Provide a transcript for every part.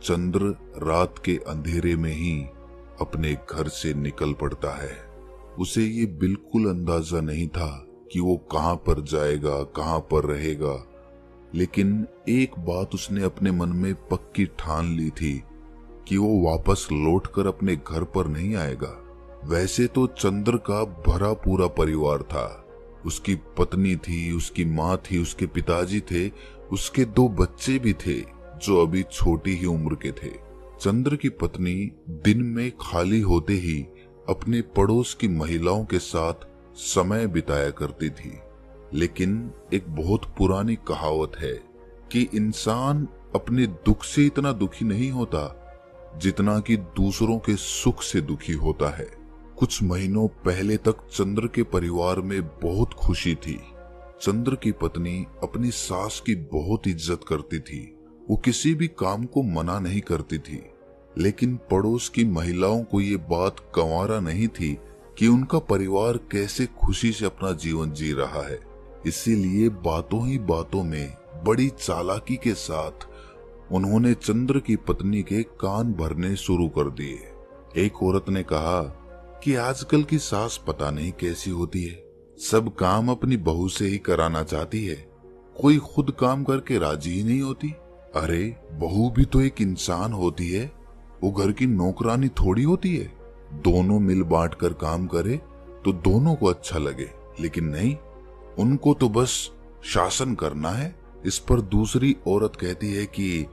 चंद्र रात के अंधेरे में ही अपने घर से निकल पड़ता है। उसे ये बिल्कुल अंदाजा नहीं था कि वो कहां पर जाएगा, कहां पर रहेगा, लेकिन एक बात उसने अपने मन में पक्की ठान ली थी कि वो वापस लौटकर अपने घर पर नहीं आएगा। वैसे तो चंद्र का भरा पूरा परिवार था। उसकी पत्नी थी, उसकी माँ थी, उसके पिताजी थे, उसके 2 बच्चे भी थे जो अभी छोटी ही उम्र के थे। चंद्र की पत्नी दिन में खाली होते ही अपने पड़ोस की महिलाओं के साथ समय बिताया करती थी। लेकिन एक बहुत पुरानी कहावत है कि इंसान अपने दुख से इतना दुखी नहीं होता जितना कि दूसरों के सुख से दुखी होता है। कुछ महीनों पहले तक चंद्र के परिवार में बहुत खुशी थी। चंद्र की पत्नी अपनी सास की बहुत इज्जत करती थी। वो किसी भी काम को मना नहीं करती थी। लेकिन पड़ोस की महिलाओं को ये बात गंवारा नहीं थी कि उनका परिवार कैसे खुशी से अपना जीवन जी रहा है। इसीलिए बातों ही बातों में बड़ी चालाकी के साथ उन्होंने चंद्र की पत्नी के कान भरने शुरू कर दिए। एक औरत ने कहा कि आजकल की सास पता नहीं कैसी होती है, सब काम अपनी बहू से ही कराना चाहती है, कोई खुद काम करके राजी ही नहीं होती। अरे बहू भी तो एक इंसान होती है, वो घर की नौकरानी थोड़ी होती है। दोनों मिल बांट कर काम करे तो दोनों को अच्छा लगे, लेकिन नहीं, उनको तो बस शासन करना है। इस पर दूसरी औरत कहती है कि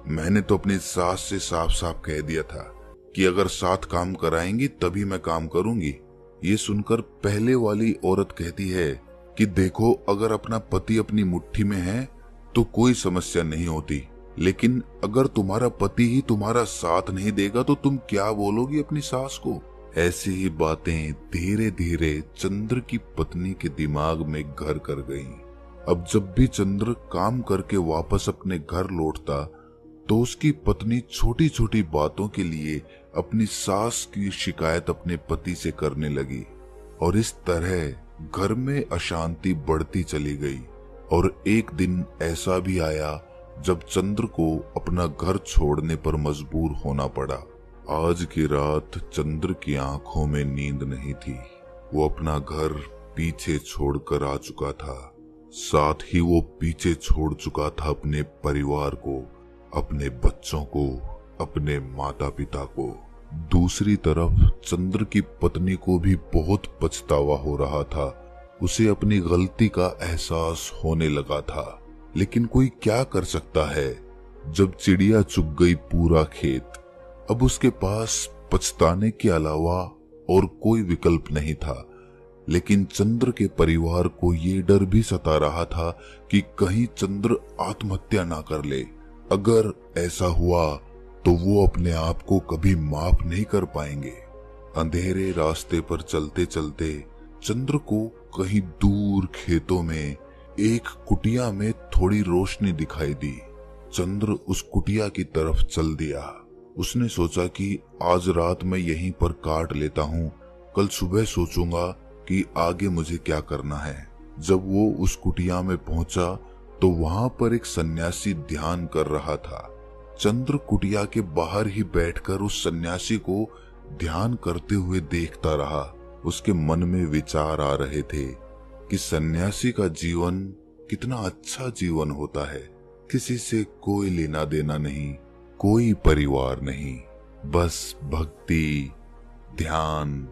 मैंने तो अपनी सास से साफ साफ कह दिया था कि अगर साथ काम कराएंगी तभी मैं काम करूंगी। ये सुनकर पहले वाली औरत कहती है कि देखो, अगर अपना पति अपनी मुट्ठी में है तो कोई समस्या नहीं होती, लेकिन अगर तुम्हारा पति ही तुम्हारा साथ नहीं देगा तो तुम क्या बोलोगी अपनी सास को। ऐसी ही बातें धीरे धीरे चंद्र की पत्नी के दिमाग में घर कर गईं। अब जब भी चंद्र काम करके वापस अपने घर लौटता तो उसकी पत्नी छोटी छोटी बातों के लिए अपनी सास की शिकायत अपने पति से करने लगी और इस तरह घर में अशांति बढ़ती चली गई। और एक दिन ऐसा भी आया जब चंद्र को अपना घर छोड़ने पर मजबूर होना पड़ा। आज की रात चंद्र की आंखों में नींद नहीं थी। वो अपना घर पीछे छोड़कर आ चुका था, साथ ही वो पीछे छोड़ चुका था अपने परिवार को, अपने बच्चों को, अपने माता पिता को। दूसरी तरफ चंद्र की पत्नी को भी बहुत पछतावा हो रहा था। उसे अपनी गलती का एहसास होने लगा था, लेकिन कोई क्या कर सकता है जब चिड़िया चुग गई पूरा खेत। अब उसके पास पछताने के अलावा और कोई विकल्प नहीं था। लेकिन चंद्र के परिवार को ये डर भी सता रहा था कि कहीं चंद्र आत्महत्या ना कर ले। अगर ऐसा हुआ तो वो अपने आप को कभी माफ नहीं कर पाएंगे। अंधेरे रास्ते पर चलते चलते चंद्र को कहीं दूर खेतों में एक कुटिया में थोड़ी रोशनी दिखाई दी। चंद्र उस कुटिया की तरफ चल दिया। उसने सोचा कि आज रात मैं यहीं पर काट लेता हूँ, कल सुबह सोचूंगा कि आगे मुझे क्या करना है। जब वो उस कुटिया में पहुंचा तो वहां पर एक सन्यासी ध्यान कर रहा था। चंद्र कुटिया के बाहर ही बैठकर उस सन्यासी को ध्यान करते हुए देखता रहा। उसके मन में विचार आ रहे थे कि सन्यासी का जीवन कितना अच्छा जीवन होता है। किसी से कोई लेना देना नहीं, कोई परिवार नहीं, बस भक्ति, ध्यान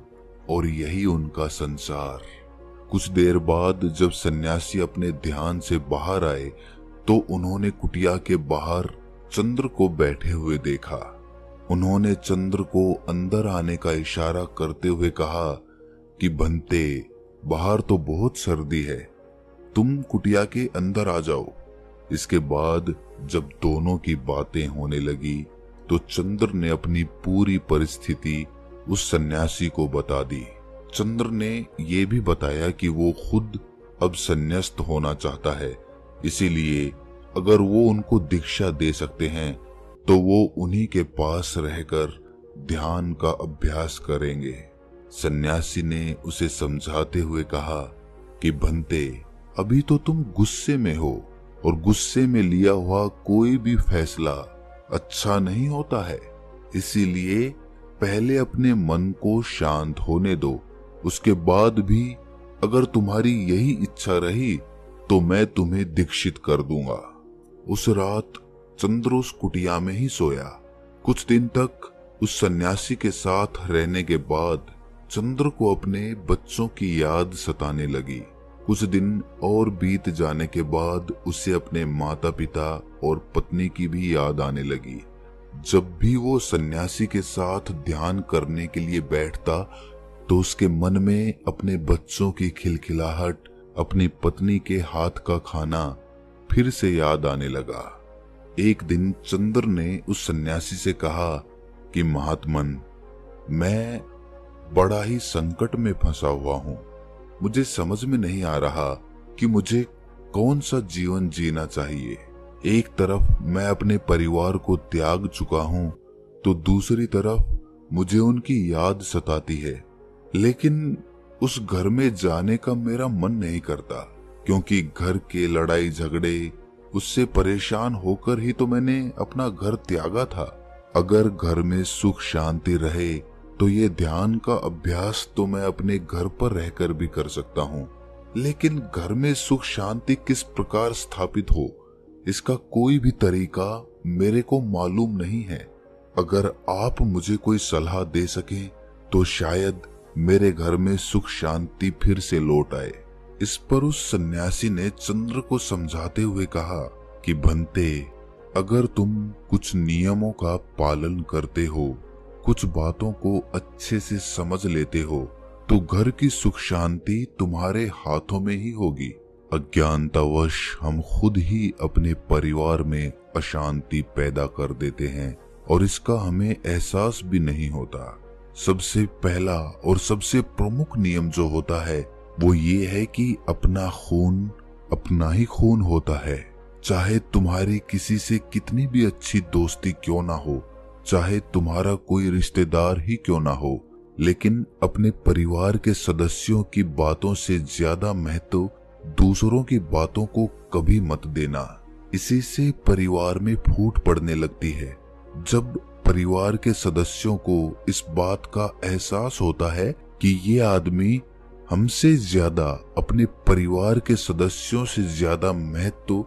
और यही उनका संसार। कुछ देर बाद जब सन्यासी अपने ध्यान से बाहर आए तो उन्होंने कुटिया के बाहर चंद्र को बैठे हुए देखा। उन्होंने चंद्र को अंदर आने का इशारा करते हुए कहा कि भंते, बाहर तो बहुत सर्दी है, तुम कुटिया के अंदर आ जाओ। इसके बाद जब दोनों की बातें होने लगी तो चंद्र ने अपनी पूरी परिस्थिति उस सन्यासी को बता दी। चंद्र ने ये भी बताया कि वो खुद अब संन्यास्त होना चाहता है, इसीलिए अगर वो उनको दीक्षा दे सकते हैं तो वो उन्हीं के पास रहकर ध्यान का अभ्यास करेंगे। सन्यासी ने उसे समझाते हुए कहा कि भंते, अभी तो तुम गुस्से में हो और गुस्से में लिया हुआ कोई भी फैसला अच्छा नहीं होता है। इसीलिए पहले अपने मन को शांत होने दो। उसके बाद भी अगर तुम्हारी यही इच्छा रही तो मैं तुम्हें दीक्षित कर दूंगा। उस रात चंद्र उस कुटिया में ही सोया। कुछ दिन तक उस सन्यासी के साथ रहने के बाद चंद्र को अपने बच्चों की याद सताने लगी। कुछ दिन और बीत जाने के बाद उसे अपने माता पिता और पत्नी की भी याद आने लगी। जब भी वो सन्यासी के साथ ध्यान करने के लिए बैठता तो उसके मन में अपने बच्चों की खिलखिलाहट, अपनी पत्नी के हाथ का खाना फिर से याद आने लगा। एक दिन चंद्र ने उस सन्यासी से कहा कि महात्मन, मैं बड़ा ही संकट में फंसा हुआ हूं। मुझे समझ में नहीं आ रहा कि मुझे कौन सा जीवन जीना चाहिए। एक तरफ मैं अपने परिवार को त्याग चुका हूं तो दूसरी तरफ मुझे उनकी याद सताती है। लेकिन उस घर में जाने का मेरा मन नहीं करता, क्योंकि घर के लड़ाई झगड़े, उससे परेशान होकर ही तो मैंने अपना घर त्यागा था। अगर घर में सुख शांति रहे तो ये ध्यान का अभ्यास तो मैं अपने घर पर रहकर भी कर सकता हूँ, लेकिन घर में सुख शांति किस प्रकार स्थापित हो, इसका कोई भी तरीका मेरे को मालूम नहीं है। अगर आप मुझे कोई सलाह दे सकें तो शायद मेरे घर में सुख शांति फिर से लौट आए। इस पर उस सन्यासी ने चंद्र को समझाते हुए कहा कि भंते, अगर तुम कुछ नियमों का पालन करते हो, कुछ बातों को अच्छे से समझ लेते हो, तो घर की सुख शांति तुम्हारे हाथों में ही होगी। अज्ञानतावश हम खुद ही अपने परिवार में अशांति पैदा कर देते हैं और इसका हमें एहसास भी नहीं होता। सबसे पहला और सबसे प्रमुख नियम जो होता है वो ये है कि अपना खून अपना ही खून होता है। चाहे तुम्हारी किसी से कितनी भी अच्छी दोस्ती क्यों ना हो, चाहे तुम्हारा कोई रिश्तेदार ही क्यों ना हो, लेकिन अपने परिवार के सदस्यों की बातों से ज्यादा महत्व दूसरों की बातों को कभी मत देना। इसी से परिवार में फूट पड़ने लगती है। जब परिवार के सदस्यों को इस बात का एहसास होता है कि ये आदमी हमसे ज्यादा अपने परिवार के सदस्यों से ज्यादा महत्व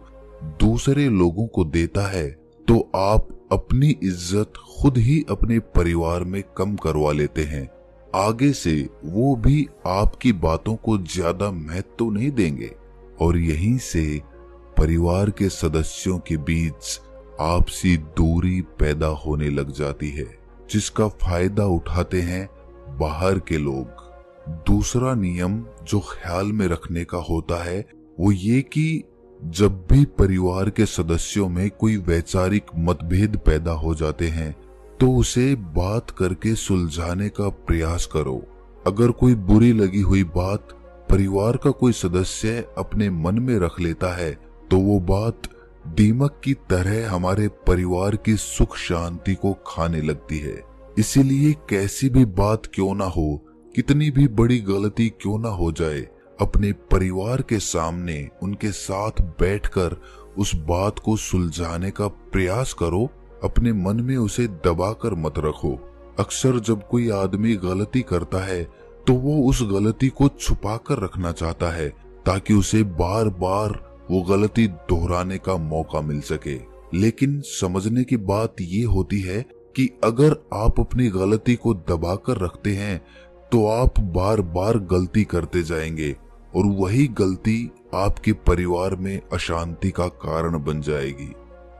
दूसरे लोगों को देता है, तो आप अपनी इज्जत खुद ही अपने परिवार में कम करवा लेते हैं। आगे से वो भी आपकी बातों को ज्यादा महत्व नहीं देंगे और यहीं से परिवार के सदस्यों के बीच आपसी दूरी पैदा होने लग जाती है, जिसका फायदा उठाते हैं बाहर के लोग। दूसरा नियम जो ख्याल में रखने का होता है वो ये कि जब भी परिवार के सदस्यों में कोई वैचारिक मतभेद पैदा हो जाते हैं तो उसे बात करके सुलझाने का प्रयास करो। अगर कोई बुरी लगी हुई बात परिवार का कोई सदस्य अपने मन में रख लेता है तो वो बात दीमक की तरह हमारे परिवार की सुख शांति को खाने लगती है। इसीलिए कैसी भी बात क्यों ना हो, कितनी भी बड़ी गलती क्यों ना हो जाए, अपने परिवार के सामने उनके साथ बैठकर उस बात को सुलझाने का प्रयास करो। अपने मन में उसे दबाकर मत रखो। अक्सर जब कोई आदमी गलती करता है तो वो उस गलती को छुपा कर रखना चाहता है ताकि उसे बार बार वो गलती दोहराने का मौका मिल सके। लेकिन समझने की बात ये होती है कि अगर आप अपनी गलती को दबाकर रखते हैं तो आप बार बार गलती करते जाएंगे और वही गलती आपके परिवार में अशांति का कारण बन जाएगी।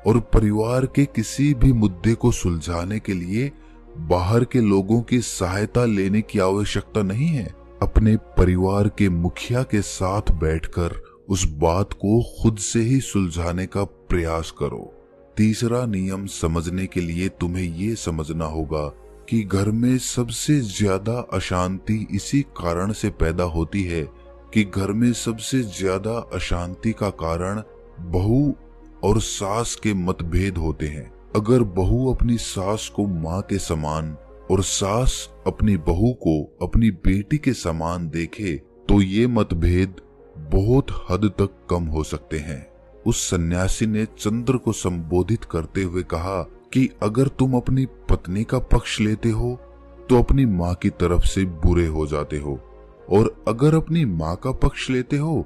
और परिवार के किसी भी मुद्दे को सुलझाने के लिए बाहर के लोगों की सहायता लेने की आवश्यकता नहीं है। अपने परिवार के मुखिया के साथ बैठकर उस बात को खुद से ही सुलझाने का प्रयास करो। तीसरा नियम समझने के लिए तुम्हें ये समझना होगा कि घर में सबसे ज्यादा अशांति इसी कारण से पैदा होती है कि घर में सबसे ज्यादा अशांति का कारण बहू और सास के मतभेद होते हैं। अगर बहू अपनी सास को माँ के समान और सास अपनी बहू को अपनी बेटी के समान देखे तो ये मतभेद बहुत हद तक कम हो सकते हैं। उस सन्यासी ने चंद्र को संबोधित करते हुए कहा कि अगर तुम अपनी पत्नी का पक्ष लेते हो तो अपनी माँ की तरफ से बुरे हो जाते हो, और अगर अपनी माँ का पक्ष लेते हो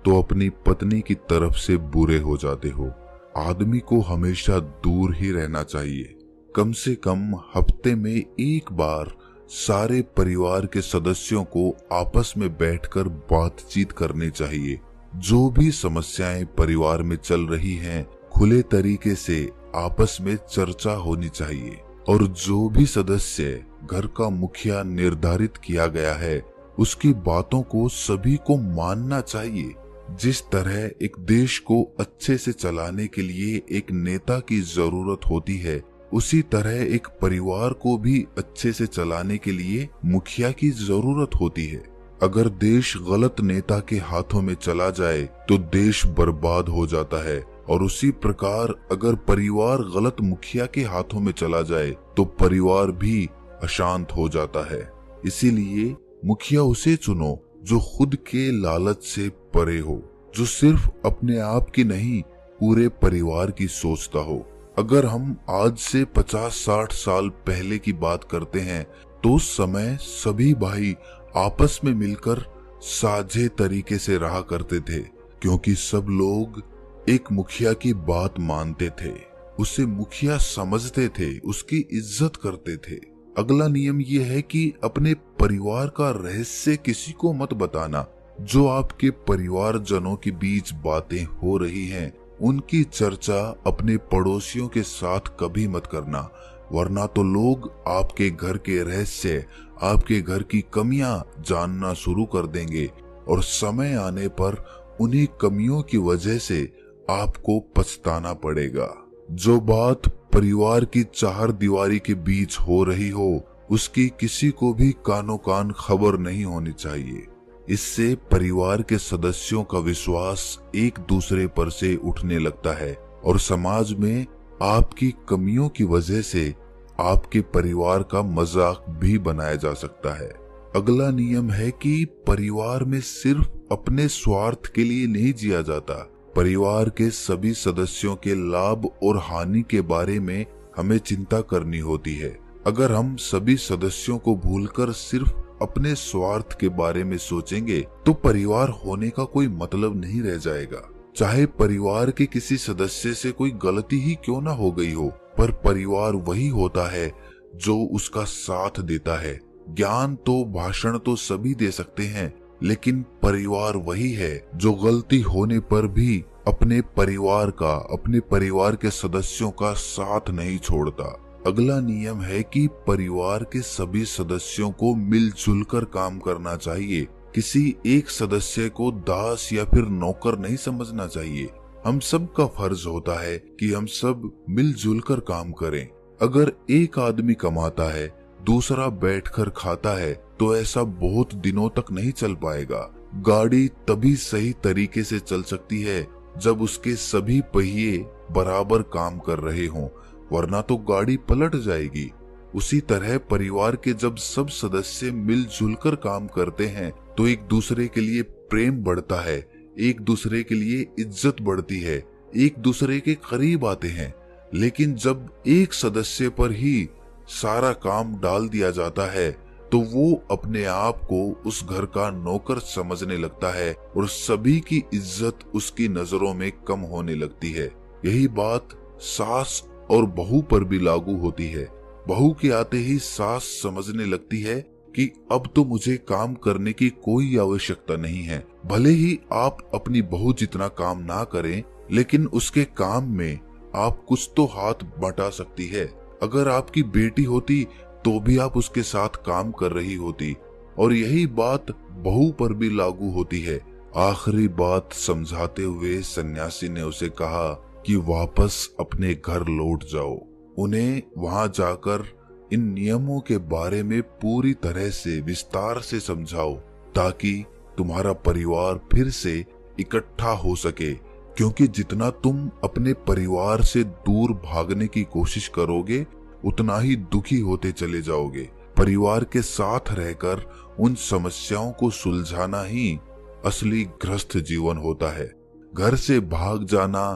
तो अपनी पत्नी की तरफ से बुरे हो जाते हो। आदमी को हमेशा दूर ही रहना चाहिए। कम से कम हफ्ते में एक बार सारे परिवार के सदस्यों को आपस में बैठकर बातचीत करनी चाहिए। जो भी समस्याएं परिवार में चल रही हैं, खुले तरीके से आपस में चर्चा होनी चाहिए, और जो भी सदस्य घर का मुखिया निर्धारित किया गया है उसकी बातों को सभी को मानना चाहिए। जिस तरह एक देश को अच्छे से चलाने के लिए एक नेता की जरूरत होती है, उसी तरह एक परिवार को भी अच्छे से चलाने के लिए मुखिया की जरूरत होती है। अगर देश गलत नेता के हाथों में चला जाए तो देश बर्बाद हो जाता है, और उसी प्रकार अगर परिवार गलत मुखिया के हाथों में चला जाए तो परिवार भी अशांत हो जाता है। इसीलिए मुखिया उसे चुनो जो खुद के लालच से परे हो, जो सिर्फ अपने आप की नहीं पूरे परिवार की सोचता हो। अगर हम आज से 50-60 साल पहले की बात करते हैं तो उस समय सभी भाई आपस में मिलकर साझे तरीके से रहा करते थे, क्योंकि सब लोग एक मुखिया की बात मानते थे, उसे मुखिया समझते थे, उसकी इज्जत करते थे। अगला नियम यह है कि अपने परिवार का रहस्य किसी को मत बताना। जो आपके परिवारजनों के बीच बातें हो रही हैं, उनकी चर्चा अपने पड़ोसियों के साथ कभी मत करना, वरना तो लोग आपके घर के रहस्य, आपके घर की कमियां जानना शुरू कर देंगे, और समय आने पर उन्हीं कमियों की वजह से आपको पछताना पड़ेगा। जो बात परिवार की चार दीवारी के बीच हो रही हो, उसकी किसी को भी कानो कान खबर नहीं होनी चाहिए। इससे परिवार के सदस्यों का विश्वास एक दूसरे पर से उठने लगता है, और समाज में आपकी कमियों की वजह से आपके परिवार का मजाक भी बनाया जा सकता है। अगला नियम है कि परिवार में सिर्फ अपने स्वार्थ के लिए नहीं जिया जाता। परिवार के सभी सदस्यों के लाभ और हानि के बारे में हमें चिंता करनी होती है। अगर हम सभी सदस्यों को भूलकर सिर्फ अपने स्वार्थ के बारे में सोचेंगे तो परिवार होने का कोई मतलब नहीं रह जाएगा। चाहे परिवार के किसी सदस्य से कोई गलती ही क्यों ना हो गई हो, पर परिवार वही होता है जो उसका साथ देता है। ज्ञान तो, भाषण तो सभी दे सकते हैं, लेकिन परिवार वही है जो गलती होने पर भी अपने परिवार का, अपने परिवार के सदस्यों का साथ नहीं छोड़ता। अगला नियम है कि परिवार के सभी सदस्यों को मिलजुल कर काम करना चाहिए। किसी एक सदस्य को दास या फिर नौकर नहीं समझना चाहिए। हम सब का फर्ज होता है कि हम सब मिलजुल कर काम करें। अगर एक आदमी कमाता है, दूसरा बैठकर खाता है, तो ऐसा बहुत दिनों तक नहीं चल पाएगा। गाड़ी तभी सही तरीके से चल सकती है जब उसके सभी पहिए बराबर काम कर रहे हों, वरना तो गाड़ी पलट जाएगी। उसी तरह परिवार के जब सब सदस्य मिलजुल कर काम करते हैं तो एक दूसरे के लिए प्रेम बढ़ता है, एक दूसरे के लिए इज्जत बढ़ती है, एक दूसरे के करीब आते हैं। लेकिन जब एक सदस्य पर ही सारा काम डाल दिया जाता है तो वो अपने आप को उस घर का नौकर समझने लगता है और सभी की इज्जत उसकी नजरों में कम होने लगती है। यही बात सास और बहू पर भी लागू होती है। बहू के आते ही सास समझने लगती है कि अब तो मुझे काम करने की कोई आवश्यकता नहीं है। भले ही आप अपनी बहू जितना काम ना करें, लेकिन उसके काम में आप कुछ तो हाथ बटा सकती है। अगर आपकी बेटी होती तो भी आप उसके साथ काम कर रही होती, और यही बात बहू पर भी लागू होती है। आखिरी बात समझाते हुए सन्यासी ने उसे कहा कि वापस अपने घर लौट जाओ। उन्हें वहां जाकर इन नियमों के बारे में पूरी तरह से विस्तार से समझाओ, ताकि तुम्हारा परिवार फिर से इकट्ठा हो सके। क्योंकि जितना तुम अपने परिवार से दूर भागने की कोशिश करोगे, उतना ही दुखी होते चले जाओगे। परिवार के साथ रहकर उन समस्याओं को सुलझाना ही असली गृहस्थ जीवन होता है। घर से भाग जाना,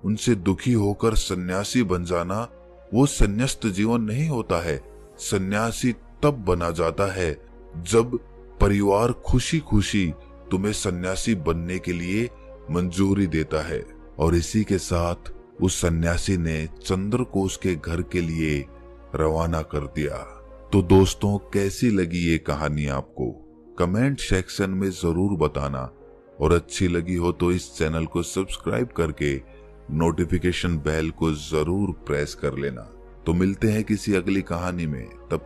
उनसे दुखी होकर सन्यासी बन जाना, वो संन्यास्त जीवन नहीं होता है। सन्यासी तब बना जाता है जब परिवार खुशी खुशी तुम्हें सन्यासी बनने के लिए मंजूरी देता है। और इसी के साथ उस सन्यासी ने चंद्रकोश के घर के लिए रवाना कर दिया। तो दोस्तों, कैसी लगी ये कहानी आपको? कमेंट सेक्शन में जरूर बताना, और अच्छी लगी हो तो इस चैनल को सब्सक्राइब करके नोटिफिकेशन बेल को जरूर प्रेस कर लेना। तो मिलते हैं किसी अगली कहानी में, तब